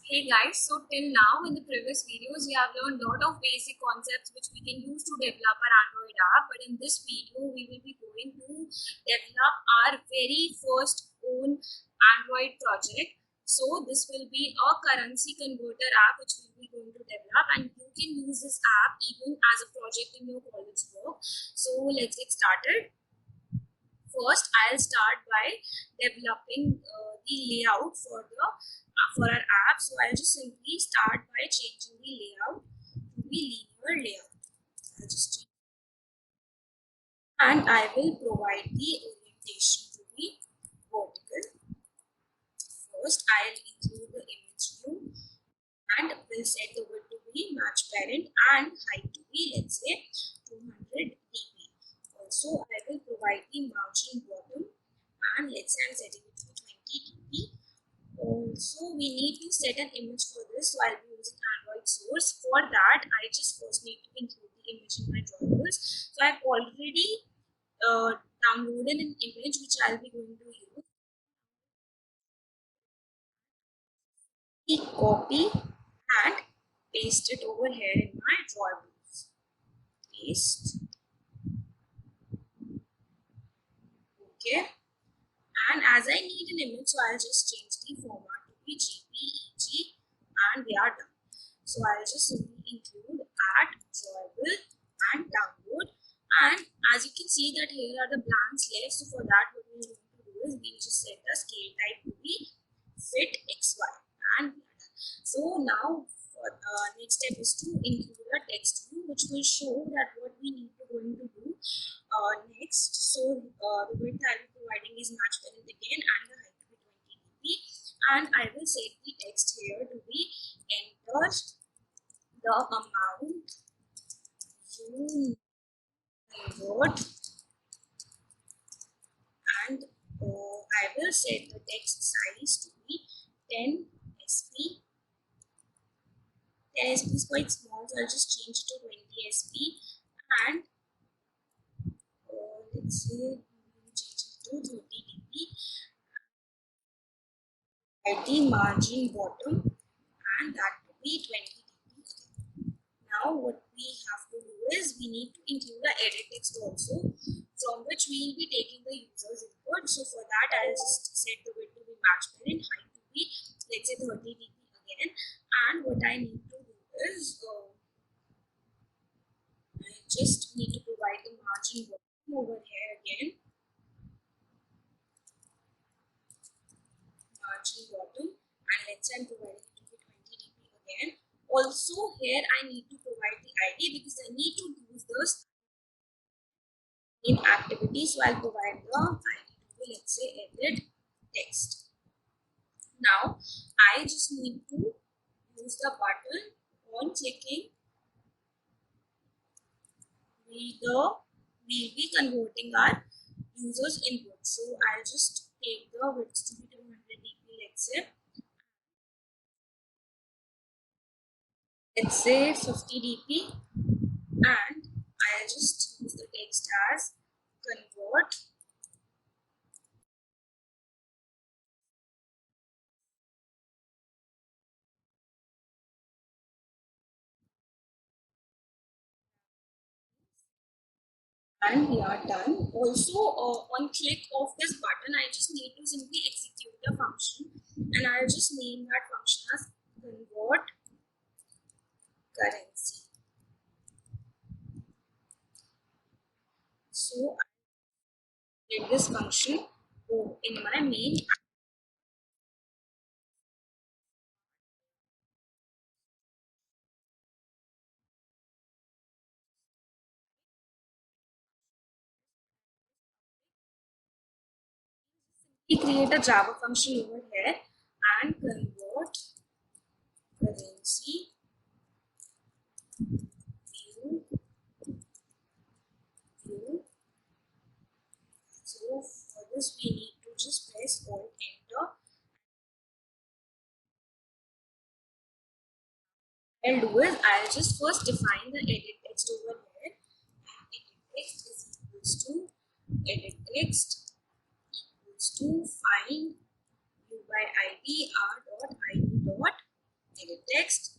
Hey guys, so till now in the previous videos we have learned a lot of basic concepts which we can use to develop our Android app, but in this video we will be going to develop our very first own Android project. So this will be a currency converter app which we will be going to develop, and you can use this app even as a project in your college work. So let's get started. First, I'll start by developing the layout for our app. So I'll just simply start by changing the layout to be linear layout. I'll just change, and I will provide the orientation to be vertical. First, I'll include the image view and will set the width to be match parent and height to be, let's say, 200 dp. Also, I will provide the margin bottom, and let's say I'm setting it to 20 dp. Also, we need to set an image for this, so I'll be using Android source. For that, I just first need to include the image in my drawables. So I've already downloaded an image which I'll be going to use. Copy and paste it over here in my drawables. Paste. Okay. And as I need an image, so I'll just change the format to be JPEG, and we are done. So I'll just simply include add drawable and download. And as you can see that here are the blanks left. So for that, what we're going to do is we just set the scale type to be fit XY, and we are done. So now for next step is to include a text view which will show that what we need to going to do next. So the width I will be providing is match parent again, and the height to be 20 dp, and I will set the text here to be enter the amount you convert, and I will set the text size to be 10 sp. 10 sp is quite small, so I'll just change it to 20 sp, and let's say change it to 30 dp. At the margin bottom, and that will be 20 dp. Now what we have to do is we need to include the edit text also, from which we will be taking the user's input. So for that, I'll just set the width to be match parent, height to be, let's say, 30 dp again. And what I need to do is I just need to provide the margin bottom over here again. Margin bottom, and let's say I'm providing it to be 20 dp again. Also here I need to provide the ID because I need to use this in activity. So I'll provide the ID to be, let's say, edit text. Now I just need to use the button. On clicking, we'll be converting our user's input. So I'll just take the width to be 200 dp, let's say 50 dp, and I'll just use the text as convert and we are done. Also, on click of this button, I just need to simply execute the function, and I'll just name that function as convert currency. So I did this function in my main. We create a Java function over here and convert currency view. So for this we need to just press Alt Enter. I'll do is I'll just first define the edit text over here. Edit text is equals to edit text equals to find u by id r dot id dot edit text,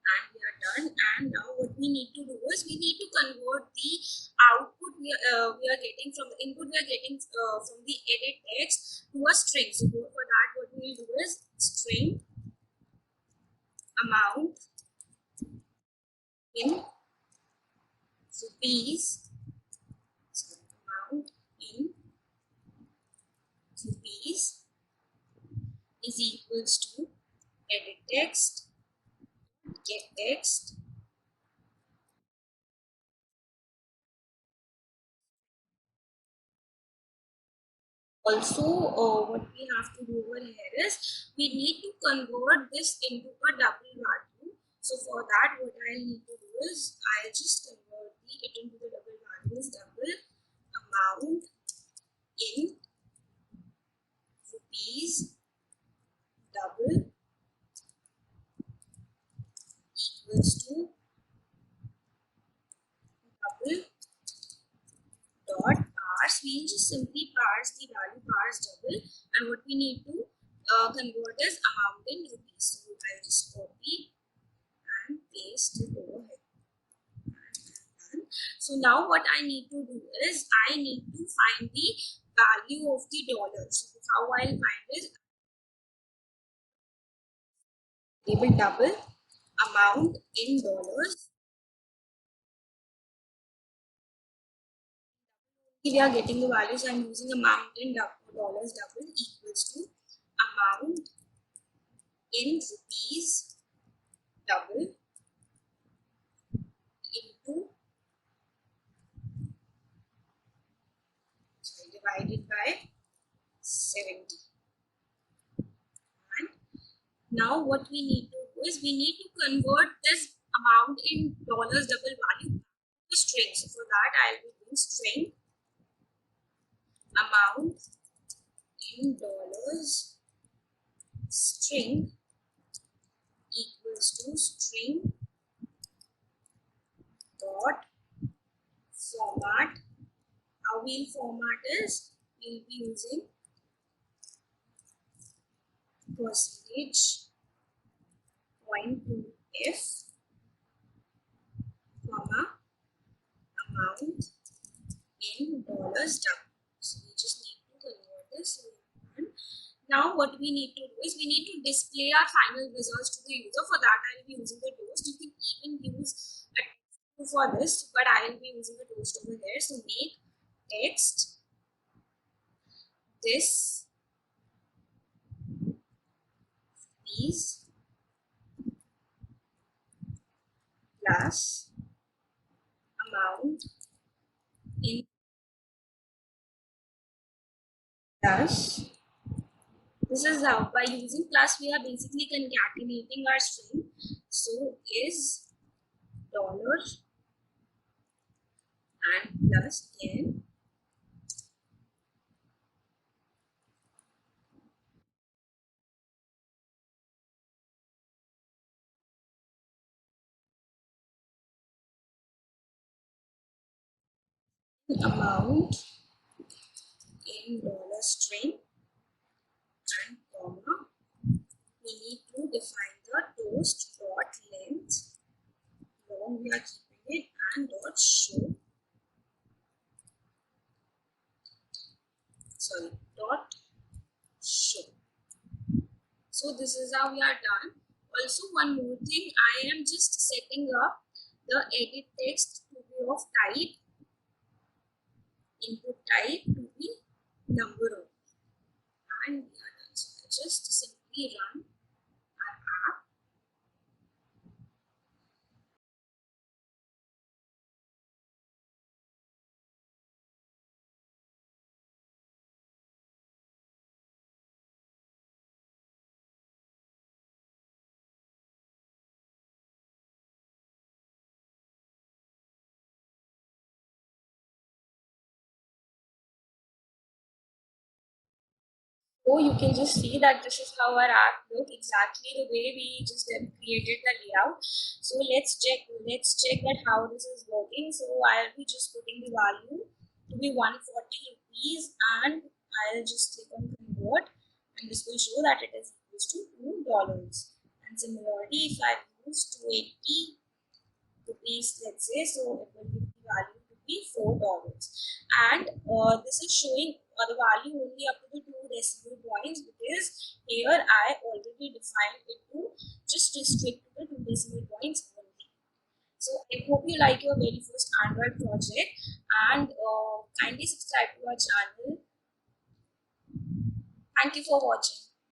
and we are done. And now what we need to do is we need to convert the output we are getting from the input we are getting from the edit text to a string. So for that, what we will do is string amount in rupees, so amount in rupees is equals to edit text, get text. Also, what we have to do over here is we need to convert this into a double value. So for that, what I need to do is I'll just convert it into the double values. Double amount in rupees double equals to double dot parse. We just simply parse the value parse double, and what we need to convert is amount in rupees. So I'll just copy and paste it over here. So now what I need to do is I need to find the value of the dollars. So how I'll find is table double amount in dollars. We are getting the values. I'm using amount in dollars double equals to amount in rupees double into divided by 70. And now what we need to do is we need to convert this amount in dollars double value to string. So for that I'll be doing string amount in dollars string equals to string dot format. How we'll format is we'll be using percentage point to f comma amount in dollars double. So we just need to convert this. Now what we need to do is we need to display our final results to the user. For that I will be using the toast. You can even use a text for this, but I will be using the toast over there. So make text this is plus amount in plus. This is how by using plus we are basically concatenating our string. So is dollar and plus 10 amount in dollar string and comma. We need to define the toast dot length, long we are keeping it, and dot show, sorry, dot show. So this is how we are done. Also one more thing, I am just setting up the edit text to be of type, input type to be number of, and we are done. So I just simply run our app. So you can just see that this is how our app look, exactly the way we just created the layout. So let's check that how this is working. So I'll be just putting the value to be 140 rupees, and I'll just click on convert, and this will show that it is equals to $2. And similarly, if I use 280 rupees, let's say, so it will give the value to be $4. And this is showing the value only up to the 2 decimal points, because here I already defined it to just restrict to the 2 decimal points only. So I hope you like your very first Android project, and kindly subscribe to our channel. Thank you for watching.